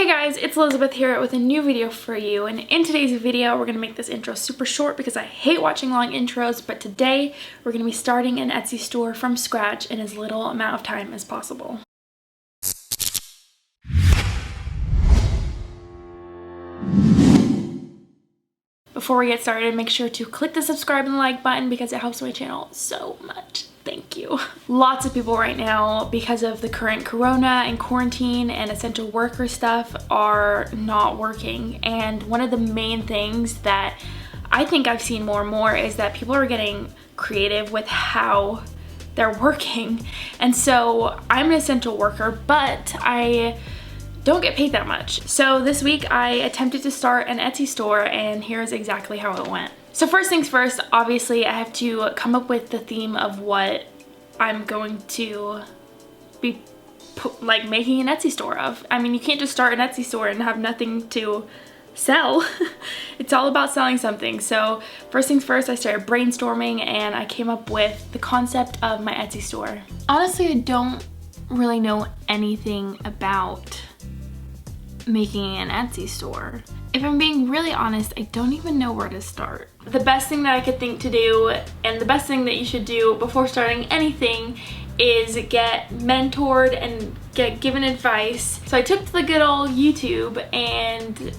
Hey guys, it's Elizabeth here with a new video for you, and in today's video we're going to make this intro super short because I hate watching long intros, but today we're going to be starting an Etsy store from scratch in as little amount of time as possible. Before we get started, make sure to click the subscribe and like button because it helps my channel so much. Thank you. Lots of people right now, because of the current corona and quarantine and essential worker stuff, are not working. And one of the main things that I think I've seen more and more is that people are getting creative with how they're working. And so I'm an essential worker, but I don't get paid that much. So this week I attempted to start an Etsy store, and here's exactly how it went. So first things first, obviously I have to come up with the theme of what I'm going to be like making an Etsy store of. I mean, you can't just start an Etsy store and have nothing to sell. It's all about selling something. So first things first, I started brainstorming and I came up with the concept of my Etsy store. Honestly, I don't really know anything about making an Etsy store. If I'm being really honest, I don't even know where to start. The best thing that I could think to do, and the best thing that you should do before starting anything, is get mentored and get given advice. So I took to the good old YouTube and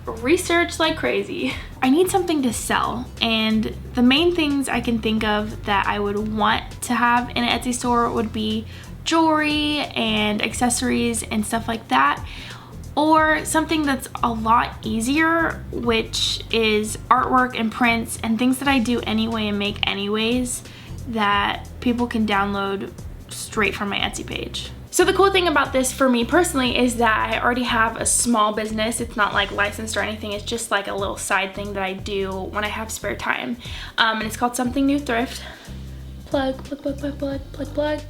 researched like crazy. I need something to sell, and the main things I can think of that I would want to have in an Etsy store would be jewelry and accessories and stuff like that, or something that's a lot easier, which is artwork and prints and things that I do anyway and make anyways that people can download straight from my Etsy page. So the cool thing about this for me personally is that I already have a small business. It's not like licensed or anything. It's just like a little side thing that I do when I have spare time. And it's called Something New Thrift. Plug, plug, plug, plug, plug, plug, plug.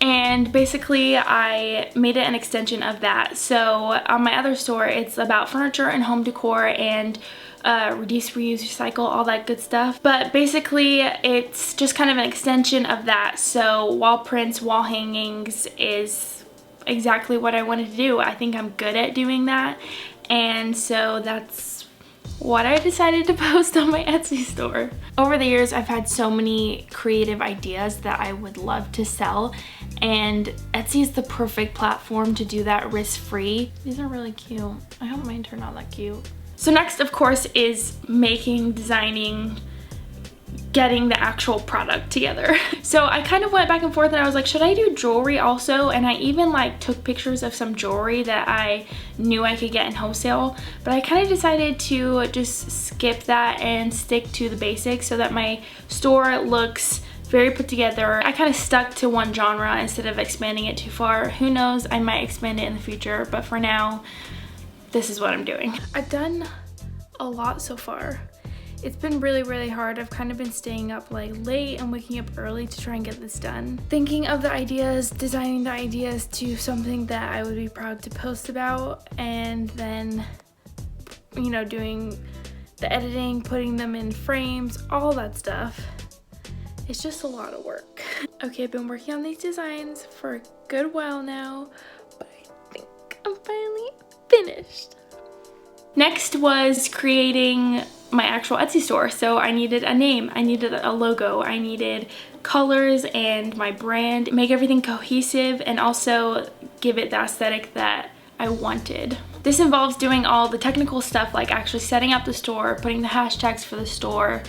And basically I made it an extension of that. So on my other store, it's about furniture and home decor and reduce, reuse, recycle, all that good stuff. But basically it's just kind of an extension of that. So wall prints, wall hangings is exactly what I wanted to do. I think I'm good at doing that. And so that's what I decided to post on my Etsy store. Over the years, I've had so many creative ideas that I would love to sell, and Etsy is the perfect platform to do that risk-free. These are really cute. I hope mine turn out that cute. So next, of course, is making, designing, getting the actual product together. So I kind of went back and forth and I was like, should I do jewelry also? And I even like took pictures of some jewelry that I knew I could get in wholesale, but I kind of decided to just skip that and stick to the basics so that my store looks very put together. I kind of stuck to one genre instead of expanding it too far. Who knows, I might expand it in the future, but for now, this is what I'm doing. I've done a lot so far. It's been really hard. I've kind of been staying up like late and waking up early to try and get this done. Thinking of the ideas, designing the ideas to something that I would be proud to post about, and then, you know, doing the editing, putting them in frames, all that stuff. It's just a lot of work. Okay, I've been working on these designs for a good while now, but I think I'm finally finished. Next was creating my actual Etsy store. So I needed a name, I needed a logo, I needed colors and my brand, make everything cohesive and also give it the aesthetic that I wanted. This involves doing all the technical stuff like actually setting up the store, putting the hashtags for the store,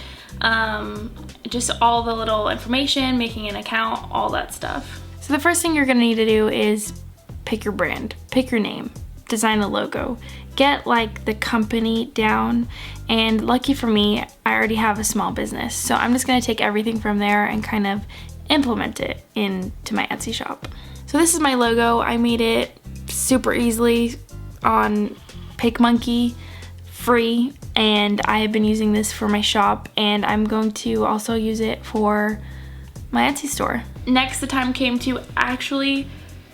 just all the little information, making an account, all that stuff. So the first thing you're gonna need to do is pick your brand, pick your name, design the logo, get like the company down, and lucky for me, I already have a small business, so I'm just gonna take everything from there and kind of implement it into my Etsy shop. So this is my logo. I made it super easily on PicMonkey, free, and I have been using this for my shop, and I'm going to also use it for my Etsy store. Next, the time came to actually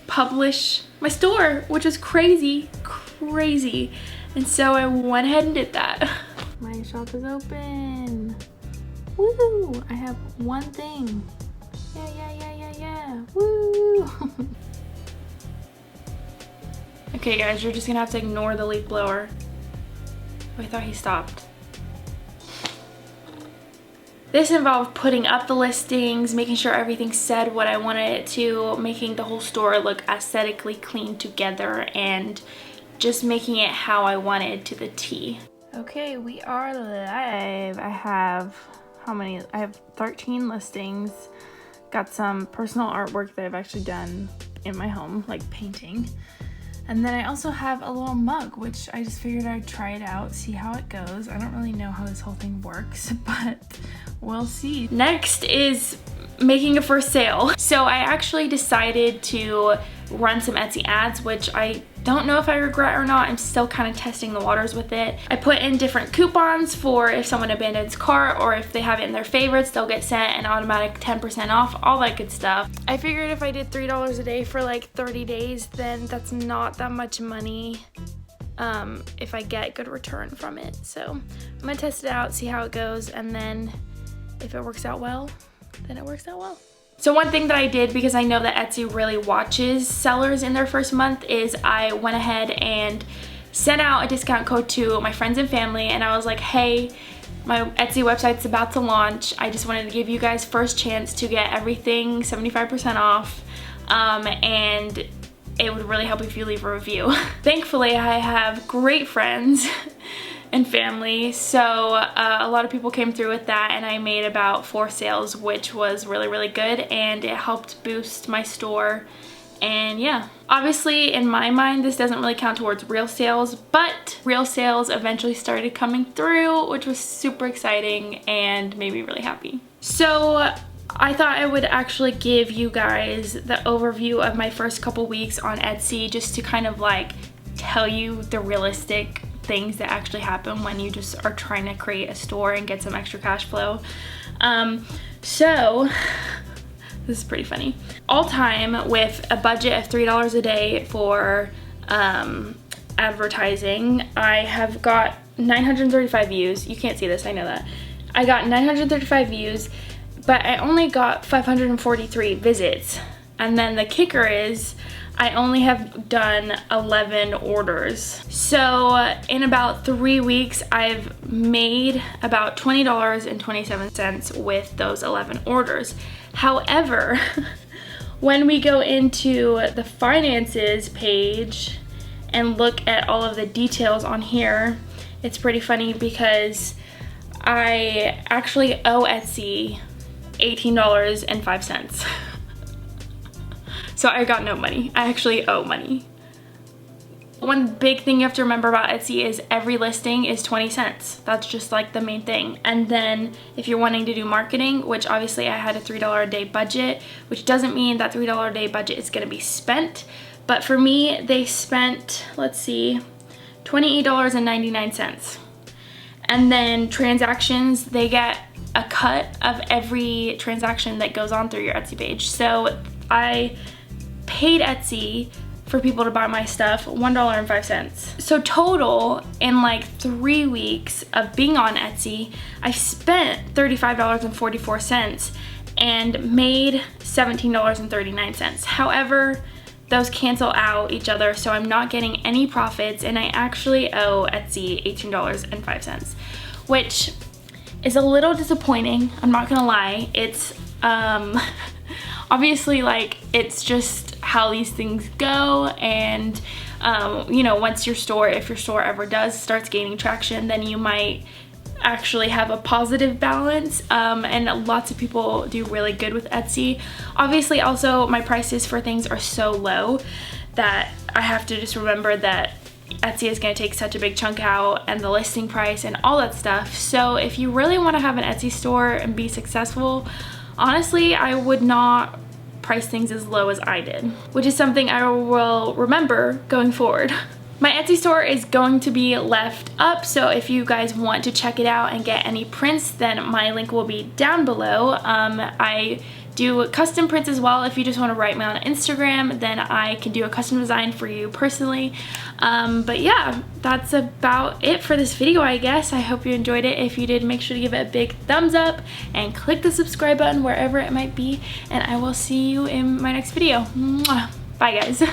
publish my store, which is crazy. And so I went ahead and did that. My shop is open. Woo! I have one thing. Yeah. Woo! Okay guys, you're just gonna have to ignore the leaf blower. Oh, I thought he stopped. This involved putting up the listings, making sure everything said what I wanted it to, making the whole store look aesthetically clean together, and just making it how I wanted to the T. Okay, we are live. I have, how many? I have 13 listings. Got some personal artwork that I've actually done in my home, like painting. And then I also have a little mug, which I just figured I'd try it out, see how it goes. I don't really know how this whole thing works, but we'll see. Next is making a first sale. So I actually decided to run some Etsy ads, which I don't know if I regret or not. I'm still kind of testing the waters with it. I put in different coupons for if someone abandons cart, or if they have it in their favorites, they'll get sent an automatic 10% off, all that good stuff. I figured if I did $3 a day for like 30 days, then that's not that much money if I get good return from it. So I'm gonna test it out, see how it goes, and then if it works out well, then it works out well. So one thing that I did, because I know that Etsy really watches sellers in their first month, is I went ahead and sent out a discount code to my friends and family, and I was like, hey, my Etsy website's about to launch. I just wanted to give you guys first chance to get everything 75% off, and it would really help if you leave a review. Thankfully, I have great friends and family, so a lot of people came through with that, and I made about 4 sales, which was really good, and it helped boost my store. And yeah, obviously in my mind this doesn't really count towards real sales, but real sales eventually started coming through, which was super exciting and made me really happy. So I thought I would actually give you guys the overview of my first couple weeks on Etsy, just to kind of like tell you the realistic things that actually happen when you just are trying to create a store and get some extra cash flow. So this is pretty funny. All time, with a budget of $3 a day for advertising, I have got 935 views. You can't see this, I know that. I got 935 views, but I only got 543 visits. And then the kicker is I only have done 11 orders. So in about 3 weeks, I've made about $20.27 with those 11 orders. However, when we go into the finances page and look at all of the details on here, it's pretty funny because I actually owe Etsy $18.05. So I got no money. I actually owe money. One big thing you have to remember about Etsy is every listing is 20 cents. That's just like the main thing. And then if you're wanting to do marketing, which obviously I had a $3 a day budget, which doesn't mean that $3 a day budget is gonna be spent. But for me, they spent, let's see, $28.99. And then transactions, they get a cut of every transaction that goes on through your Etsy page. So I paid Etsy for people to buy my stuff $1.05. So total, in like 3 weeks of being on Etsy, I spent $35.44 and made $17.39. However, those cancel out each other, so I'm not getting any profits, and I actually owe Etsy $18.05, which is a little disappointing, I'm not gonna lie. It's obviously, like, it's just how these things go, and you know, once your store, if your store ever starts gaining traction, then you might actually have a positive balance, and lots of people do really good with Etsy. Obviously, also, my prices for things are so low that I have to just remember that Etsy is going to take such a big chunk out, and the listing price and all that stuff. So if you really want to have an Etsy store and be successful, honestly, I would not price things as low as I did, which is something I will remember going forward. My Etsy store is going to be left up, so if you guys want to check it out and get any prints, then my link will be down below. I do custom prints as well. If you just want to write me on Instagram, then I can do a custom design for you personally. But yeah, that's about it for this video, I guess. I hope you enjoyed it. If you did, make sure to give it a big thumbs up and click the subscribe button wherever it might be, and I will see you in my next video. Mwah. Bye guys.